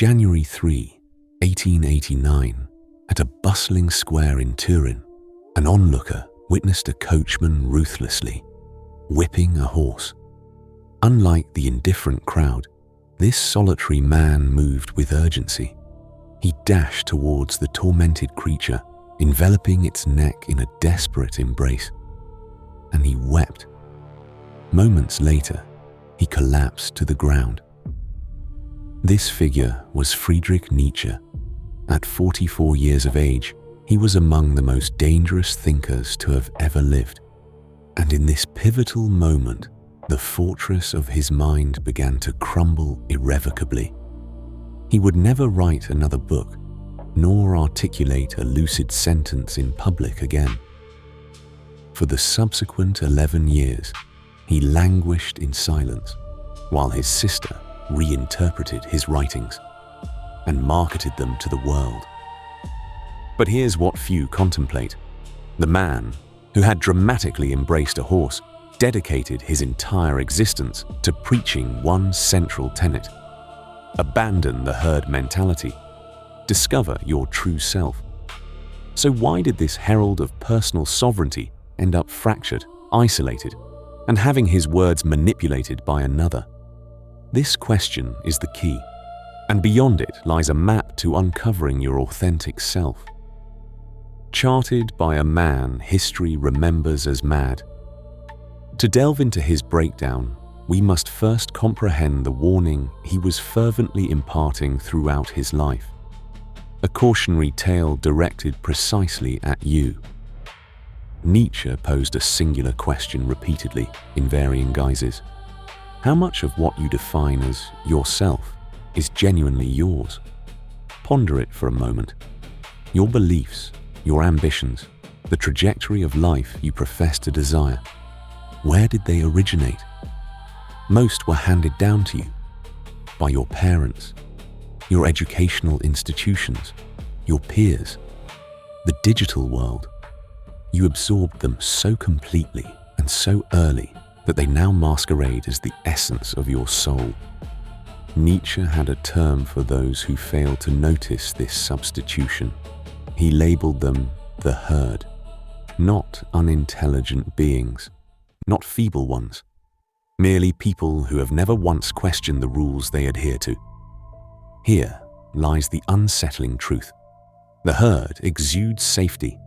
January 3, 1889, at a bustling square in Turin, an onlooker witnessed a coachman ruthlessly whipping a horse. Unlike the indifferent crowd, this solitary man moved with urgency. He dashed towards the tormented creature, enveloping its neck in a desperate embrace. And he wept. Moments later, he collapsed to the ground. This figure was Friedrich Nietzsche. At 44 years of age, he was among the most dangerous thinkers to have ever lived. And in this pivotal moment, the fortress of his mind began to crumble irrevocably. He would never write another book, nor articulate a lucid sentence in public again. For the subsequent 11 years, he languished in silence, while his sister reinterpreted his writings and marketed them to the world. But here's what few contemplate. The man, who had dramatically embraced a horse, dedicated his entire existence to preaching one central tenet: abandon the herd mentality. Discover your true self. So why did this herald of personal sovereignty end up fractured, isolated, and having his words manipulated by another? This question is the key, and beyond it lies a map to uncovering your authentic self. Charted by a man history remembers as mad. To delve into his breakdown, we must first comprehend the warning he was fervently imparting throughout his life. A cautionary tale directed precisely at you. Nietzsche posed a singular question repeatedly in varying guises. How much of what you define as yourself is genuinely yours? Ponder it for a moment. Your beliefs, your ambitions, the trajectory of life you profess to desire, where did they originate? Most were handed down to you by your parents, your educational institutions, your peers, the digital world. You absorbed them so completely and so early that they now masquerade as the essence of your soul. Nietzsche had a term for those who fail to notice this substitution. He labeled them the herd, not unintelligent beings, not feeble ones, merely people who have never once questioned the rules they adhere to. Here lies the unsettling truth. The herd exudes safety.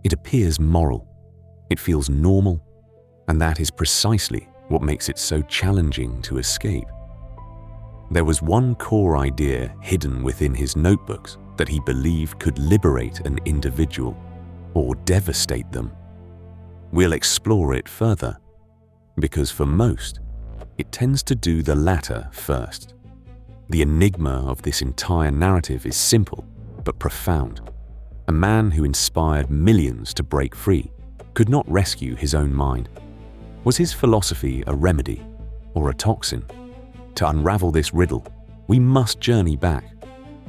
It appears moral. It feels normal. And that is precisely what makes it so challenging to escape. There was one core idea hidden within his notebooks that he believed could liberate an individual or devastate them. We'll explore it further, because for most, it tends to do the latter first. The enigma of this entire narrative is simple but profound. A man who inspired millions to break free could not rescue his own mind. Was his philosophy a remedy or a toxin? To unravel this riddle, we must journey back,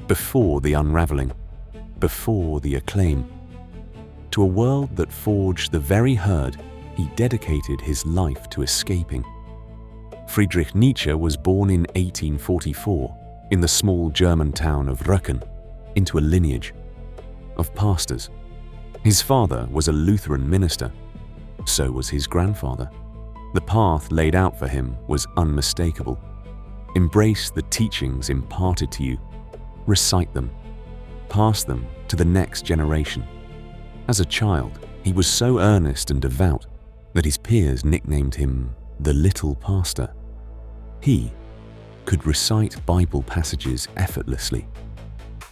before the unraveling, before the acclaim, to a world that forged the very herd he dedicated his life to escaping. Friedrich Nietzsche was born in 1844 in the small German town of Röcken into a lineage of pastors. His father was a Lutheran minister. So was his grandfather. The path laid out for him was unmistakable. Embrace the teachings imparted to you. Recite them. Pass them to the next generation. As a child, he was so earnest and devout that his peers nicknamed him the Little Pastor. He could recite Bible passages effortlessly.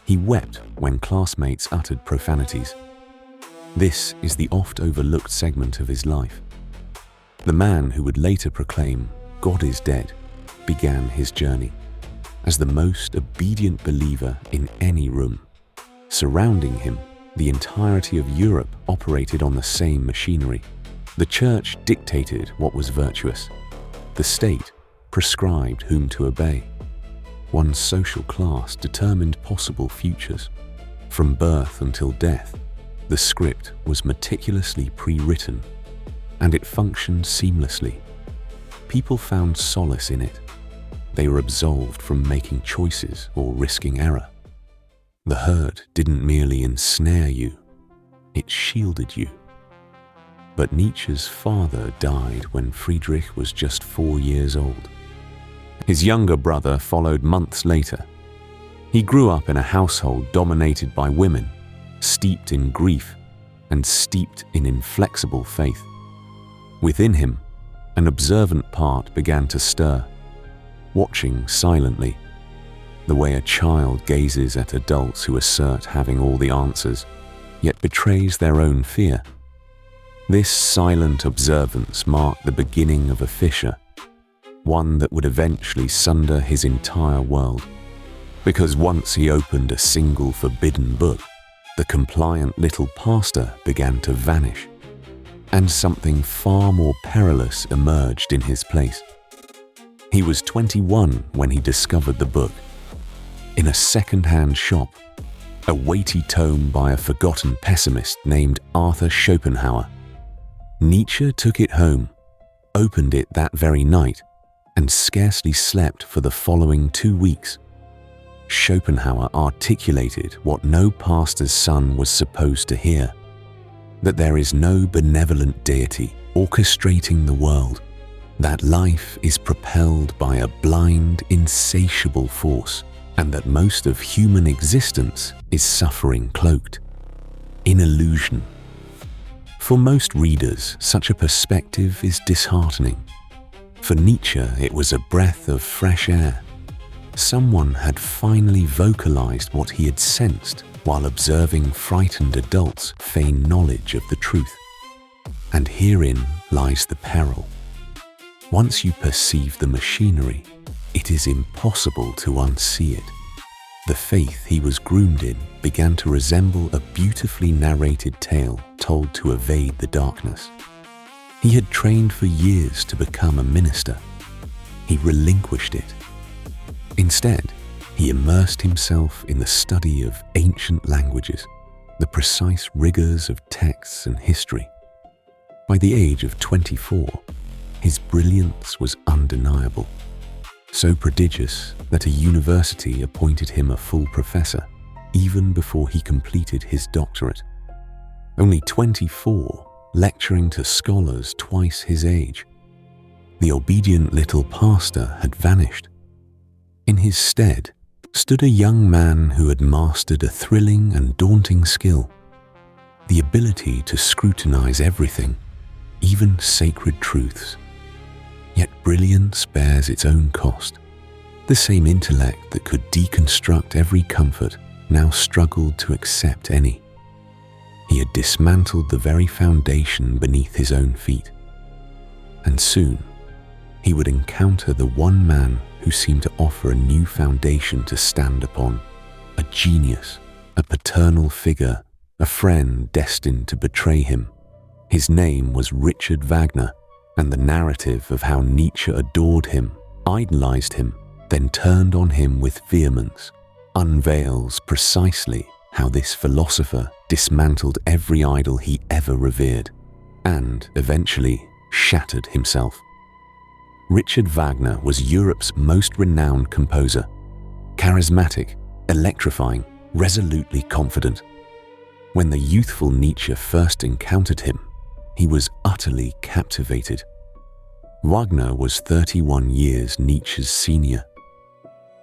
He wept when classmates uttered profanities. This is the oft overlooked segment of his life. The man who would later proclaim, "God is dead," began his journey as the most obedient believer in any room. Surrounding him, the entirety of Europe operated on the same machinery. The church dictated what was virtuous. The state prescribed whom to obey. One social class determined possible futures. From birth until death, the script was meticulously pre-written, and it functioned seamlessly. People found solace in it. they were absolved from making choices or risking error. The herd didn't merely ensnare you, it shielded you. But Nietzsche's father died when Friedrich was just 4 years old. His younger brother followed months later. He grew up in a household dominated by women, steeped in grief and steeped in inflexible faith. Within him, an observant part began to stir, watching silently, the way a child gazes at adults who assert having all the answers, yet betrays their own fear. This silent observance marked the beginning of a fissure, one that would eventually sunder his entire world. Because once he opened a single forbidden book, the compliant little pastor began to vanish, and something far more perilous emerged in his place. He was 21 when he discovered the book. In a second-hand shop, a weighty tome by a forgotten pessimist named Arthur Schopenhauer. Nietzsche took it home, opened it that very night, and scarcely slept for the following 2 weeks. Schopenhauer articulated what no pastor's son was supposed to hear, that there is no benevolent deity orchestrating the world, that life is propelled by a blind, insatiable force, and that most of human existence is suffering cloaked in illusion. For most readers, such a perspective is disheartening. For Nietzsche, it was a breath of fresh air. Someone had finally vocalized what he had sensed while observing frightened adults feign knowledge of the truth. And herein lies the peril. Once you perceive the machinery, it is impossible to unsee it. The faith he was groomed in began to resemble a beautifully narrated tale told to evade the darkness. He had trained for years to become a minister. He relinquished it. Instead, he immersed himself in the study of ancient languages, the precise rigors of texts and history. By the age of 24, his brilliance was undeniable, so prodigious that a university appointed him a full professor even before he completed his doctorate. Only 24, lecturing to scholars twice his age. The obedient little pastor had vanished. In his stead stood a young man who had mastered a thrilling and daunting skill, the ability to scrutinize everything, even sacred truths. Yet brilliance bears its own cost. The same intellect that could deconstruct every comfort now struggled to accept any. He had dismantled the very foundation beneath his own feet. And soon, he would encounter the one man who seemed to offer a new foundation to stand upon, a genius, a paternal figure, a friend destined to betray him. His name was Richard Wagner, and the narrative of how Nietzsche adored him, idolized him, then turned on him with vehemence, unveils precisely how this philosopher dismantled every idol he ever revered, and eventually shattered himself. Richard Wagner was Europe's most renowned composer, charismatic, electrifying, resolutely confident. When the youthful Nietzsche first encountered him, he was utterly captivated. Wagner was 31 years Nietzsche's senior.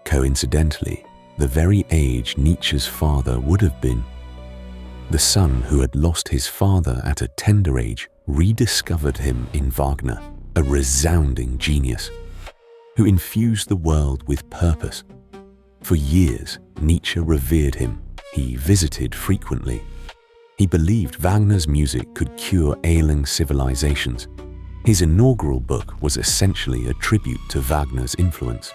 Coincidentally, the very age Nietzsche's father would have been. The son who had lost his father at a tender age rediscovered him in Wagner, a resounding genius, who infused the world with purpose. For years, Nietzsche revered him. He visited frequently. He believed Wagner's music could cure ailing civilizations. His inaugural book was essentially a tribute to Wagner's influence.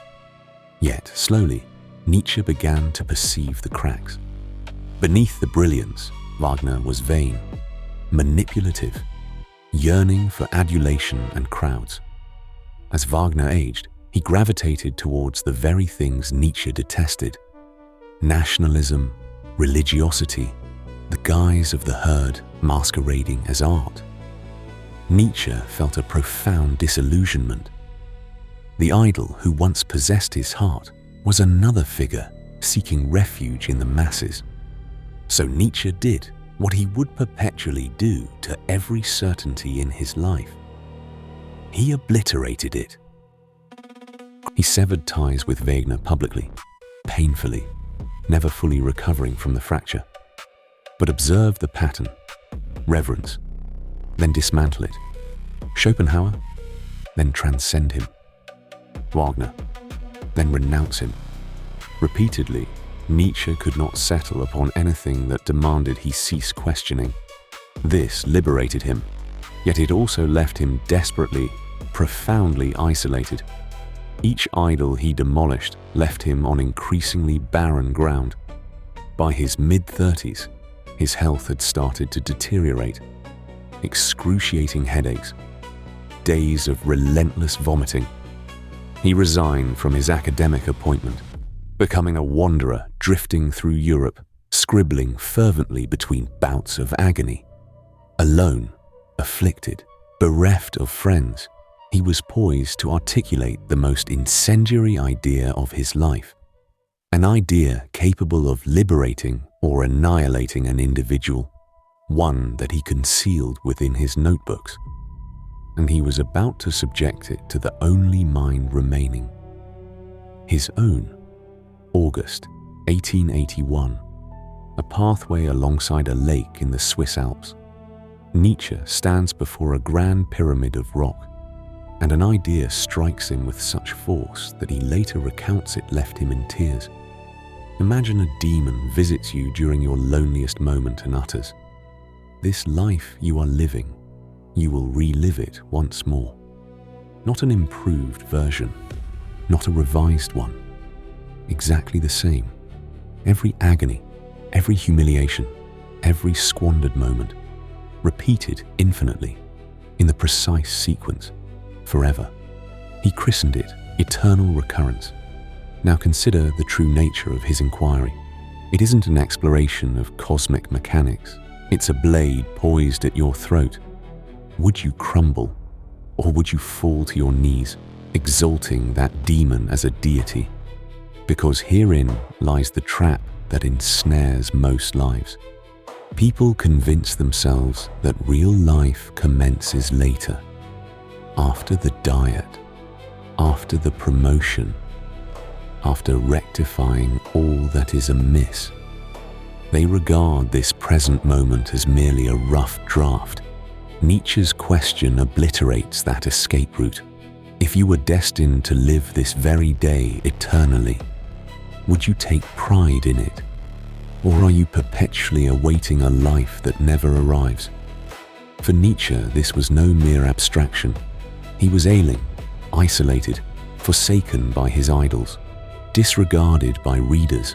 Yet, slowly, Nietzsche began to perceive the cracks. Beneath the brilliance, Wagner was vain, manipulative, yearning for adulation and crowds. As Wagner aged, he gravitated towards the very things Nietzsche detested: nationalism, religiosity, the guise of the herd masquerading as art. Nietzsche felt a profound disillusionment. The idol who once possessed his heart was another figure seeking refuge in the masses. So Nietzsche did what he would perpetually do to every certainty in his life. He obliterated it. He severed ties with Wagner publicly, painfully, never fully recovering from the fracture. But observe the pattern, reverence, then dismantle it. Schopenhauer, then transcend him. Wagner, then renounce him. Repeatedly, Nietzsche could not settle upon anything that demanded he cease questioning. This liberated him, yet it also left him desperately, profoundly isolated. Each idol he demolished left him on increasingly barren ground. By his mid-30s, his health had started to deteriorate. Excruciating headaches, days of relentless vomiting. He resigned from his academic appointment, becoming a wanderer drifting through Europe, scribbling fervently between bouts of agony. Alone, afflicted, bereft of friends, he was poised to articulate the most incendiary idea of his life, an idea capable of liberating or annihilating an individual, one that he concealed within his notebooks. And he was about to subject it to the only mind remaining, his own. August 1881, a pathway alongside a lake in the Swiss Alps. Nietzsche stands before a grand pyramid of rock, and an idea strikes him with such force that he later recounts it left him in tears. Imagine a demon visits you during your loneliest moment and utters, "This life you are living, you will relive it once more." Not an improved version, not a revised one. Exactly the same. Every agony, every humiliation, every squandered moment, repeated infinitely, in the precise sequence, forever. He christened it eternal recurrence. Now consider the true nature of his inquiry. It isn't an exploration of cosmic mechanics. It's a blade poised at your throat. Would you crumble, or would you fall to your knees, exalting that demon as a deity? Because herein lies the trap that ensnares most lives. People convince themselves that real life commences later, after the diet, after the promotion, after rectifying all that is amiss. They regard this present moment as merely a rough draft. Nietzsche's question obliterates that escape route. If you were destined to live this very day eternally, would you take pride in it? Or are you perpetually awaiting a life that never arrives? For Nietzsche, this was no mere abstraction. He was ailing, isolated, forsaken by his idols, disregarded by readers,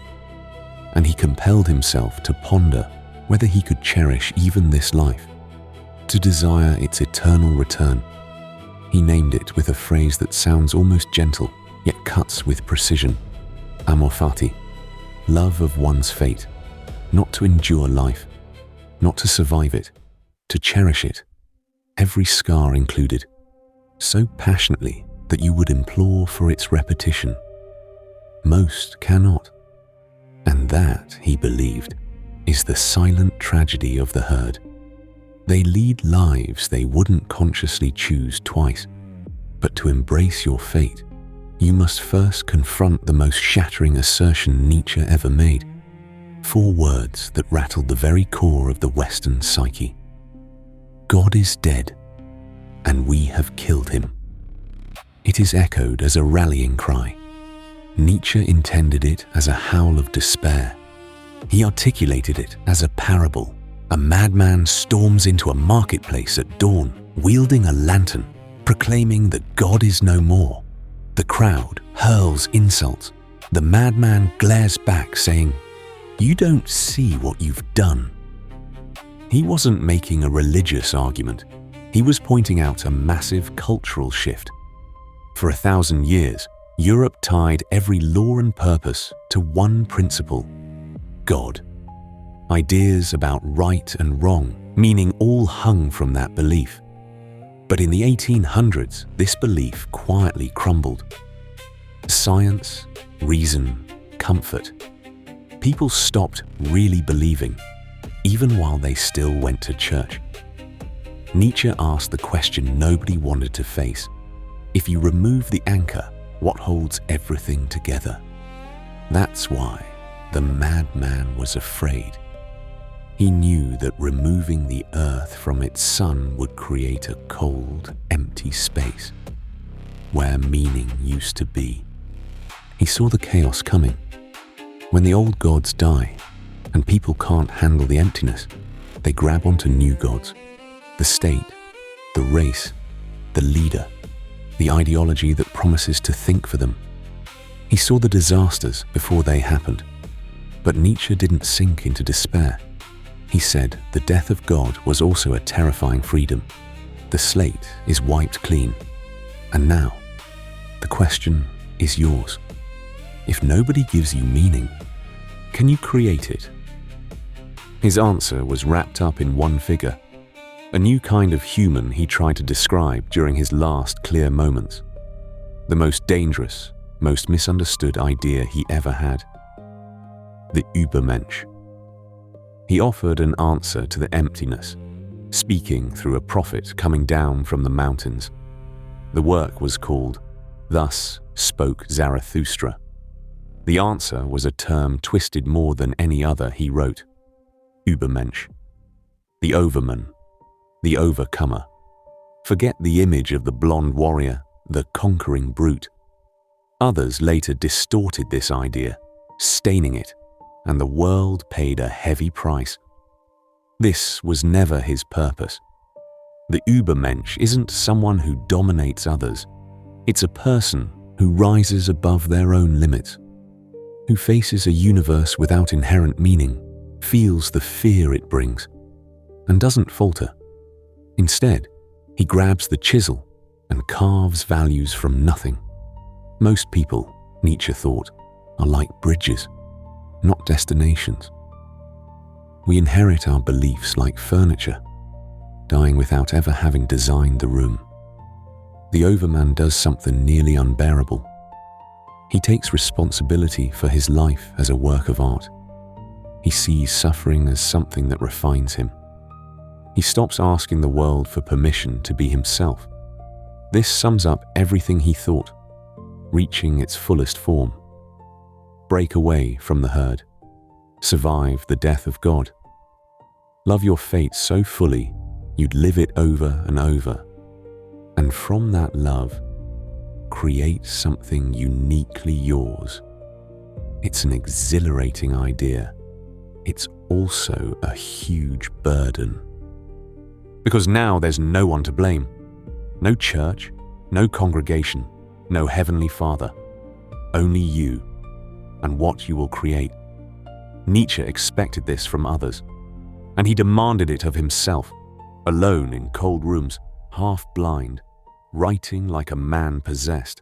and he compelled himself to ponder whether he could cherish even this life, to desire its eternal return. He named it with a phrase that sounds almost gentle, yet cuts with precision. Amor fati, love of one's fate, not to endure life, not to survive it, to cherish it, every scar included, so passionately that you would implore for its repetition. Most cannot, and that, he believed, is the silent tragedy of the herd. They lead lives they wouldn't consciously choose twice, but to embrace your fate, you must first confront the most shattering assertion Nietzsche ever made. 4 words that rattled the very core of the Western psyche. God is dead, and we have killed him. It is echoed as a rallying cry. Nietzsche intended it as a howl of despair. He articulated it as a parable. A madman storms into a marketplace at dawn, wielding a lantern, proclaiming that God is no more. The crowd hurls insults. The madman glares back, saying, "You don't see what you've done." He wasn't making a religious argument. He was pointing out a massive cultural shift. For 1,000 years, Europe tied every law and purpose to one principle: God. Ideas about right and wrong, meaning all hung from that belief. But in the 1800s, this belief quietly crumbled. Science, reason, comfort. People stopped really believing, even while they still went to church. Nietzsche asked the question nobody wanted to face. If you remove the anchor, what holds everything together? That's why the madman was afraid. He knew that removing the earth from its sun would create a cold, empty space where meaning used to be. He saw the chaos coming. When the old gods die and people can't handle the emptiness, they grab onto new gods. The state, the race, the leader, the ideology that promises to think for them. He saw the disasters before they happened. But Nietzsche didn't sink into despair. He said the death of God was also a terrifying freedom. The slate is wiped clean. And now, the question is yours. If nobody gives you meaning, can you create it? His answer was wrapped up in one figure, a new kind of human he tried to describe during his last clear moments. The most dangerous, most misunderstood idea he ever had. The Übermensch. He offered an answer to the emptiness, speaking through a prophet coming down from the mountains. The work was called Thus Spoke Zarathustra. The answer was a term twisted more than any other he wrote. Übermensch. The overman. The overcomer. Forget the image of the blonde warrior, the conquering brute. Others later distorted this idea, staining it, and the world paid a heavy price. This was never his purpose. The Übermensch isn't someone who dominates others. It's a person who rises above their own limits, who faces a universe without inherent meaning, feels the fear it brings, and doesn't falter. Instead, he grabs the chisel and carves values from nothing. Most people, Nietzsche thought, are like bridges, not destinations. We inherit our beliefs like furniture, dying without ever having designed the room. The overman does something nearly unbearable. He takes responsibility for his life as a work of art. He sees suffering as something that refines him. He stops asking the world for permission to be himself. This sums up everything he thought, reaching its fullest form. Break away from the herd. Survive the death of God. Love your fate so fully, you'd live it over and over. And from that love, create something uniquely yours. It's an exhilarating idea. It's also a huge burden. Because now there's no one to blame. No church, no congregation, no heavenly Father. Only you and what you will create. Nietzsche expected this from others, and he demanded it of himself, alone in cold rooms, half blind, writing like a man possessed.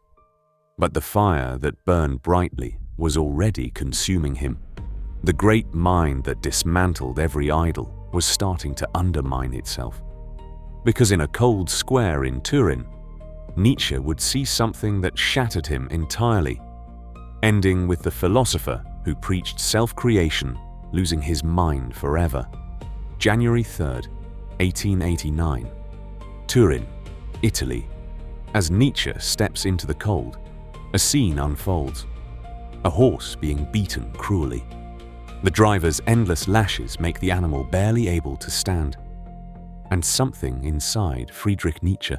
But the fire that burned brightly was already consuming him. The great mind that dismantled every idol was starting to undermine itself. Because in a cold square in Turin, Nietzsche would see something that shattered him entirely, ending with the philosopher who preached self-creation losing his mind forever. January 3rd, 1889. Turin, Italy. As Nietzsche steps into the cold, a scene unfolds. A horse being beaten cruelly. The driver's endless lashes make the animal barely able to stand. And something inside Friedrich Nietzsche,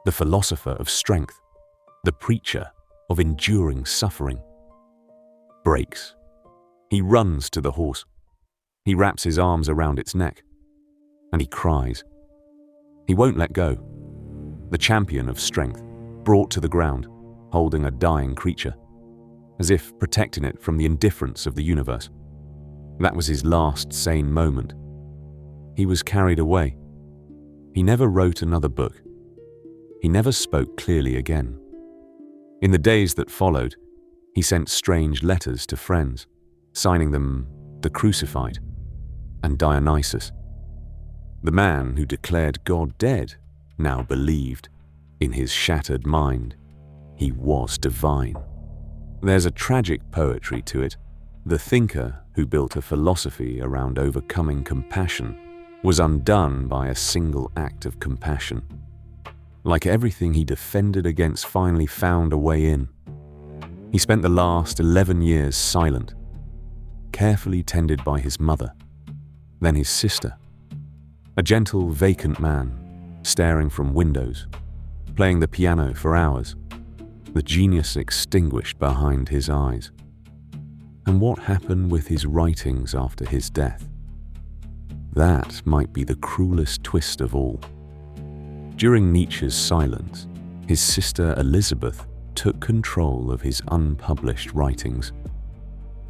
the philosopher of strength, the preacher of enduring suffering, breaks. He runs to the horse. He wraps his arms around its neck, and he cries. He won't let go. The champion of strength, brought to the ground, holding a dying creature, as if protecting it from the indifference of the universe. That was his last sane moment. He was carried away. He never wrote another book. He never spoke clearly again. In the days that followed, he sent strange letters to friends, signing them the Crucified and Dionysus. The man who declared God dead now believed, in his shattered mind, he was divine. There's a tragic poetry to it. The thinker who built a philosophy around overcoming compassion was undone by a single act of compassion. Like everything he defended against finally found a way in. He spent the last 11 years silent, carefully tended by his mother, then his sister. A gentle, vacant man, staring from windows, playing the piano for hours, the genius extinguished behind his eyes. And what happened with his writings after his death? That might be the cruelest twist of all. During Nietzsche's silence, his sister Elizabeth took control of his unpublished writings.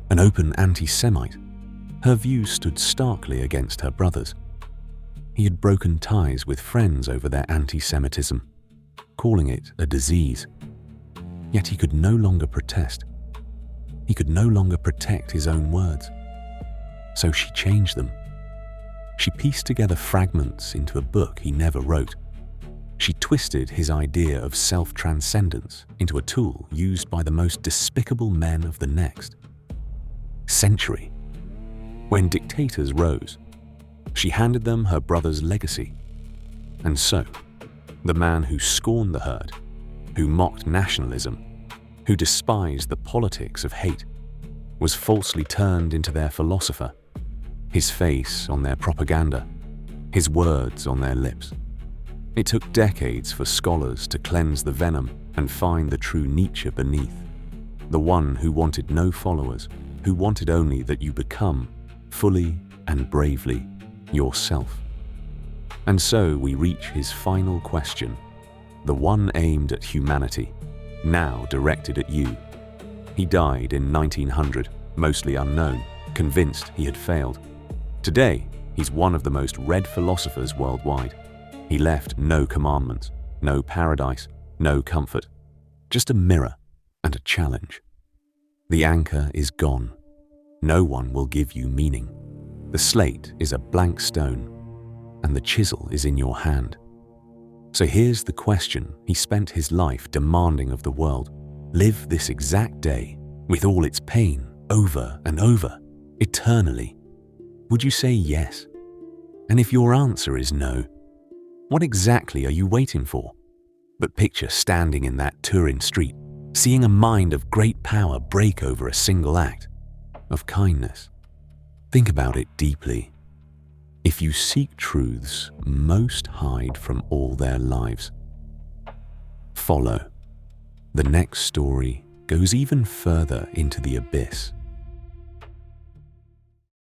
An open anti-Semite, her views stood starkly against her brother's. He had broken ties with friends over their anti-Semitism, calling it a disease. Yet he could no longer protest. He could no longer protect his own words. So she changed them. She pieced together fragments into a book he never wrote. She twisted his idea of self-transcendence into a tool used by the most despicable men of the next century. When dictators rose, she handed them her brother's legacy. And so, the man who scorned the herd, who mocked nationalism, who despised the politics of hate, was falsely turned into their philosopher, his face on their propaganda, his words on their lips. It took decades for scholars to cleanse the venom and find the true Nietzsche beneath, the one who wanted no followers, who wanted only that you become, fully and bravely, yourself. And so we reach his final question, the one aimed at humanity, now directed at you. He died in 1900, mostly unknown, convinced he had failed. Today, he's one of the most read philosophers worldwide. He left no commandments, no paradise, no comfort, just a mirror and a challenge. The anchor is gone. No one will give you meaning. The slate is a blank stone, and the chisel is in your hand. So here's the question he spent his life demanding of the world. Live this exact day, with all its pain, over and over, eternally. Would you say yes? And if your answer is no, what exactly are you waiting for? But picture standing in that Turin street, seeing a mind of great power break over a single act of kindness. Think about it deeply. If you seek truths most hide from all their lives, follow. The next story goes even further into the abyss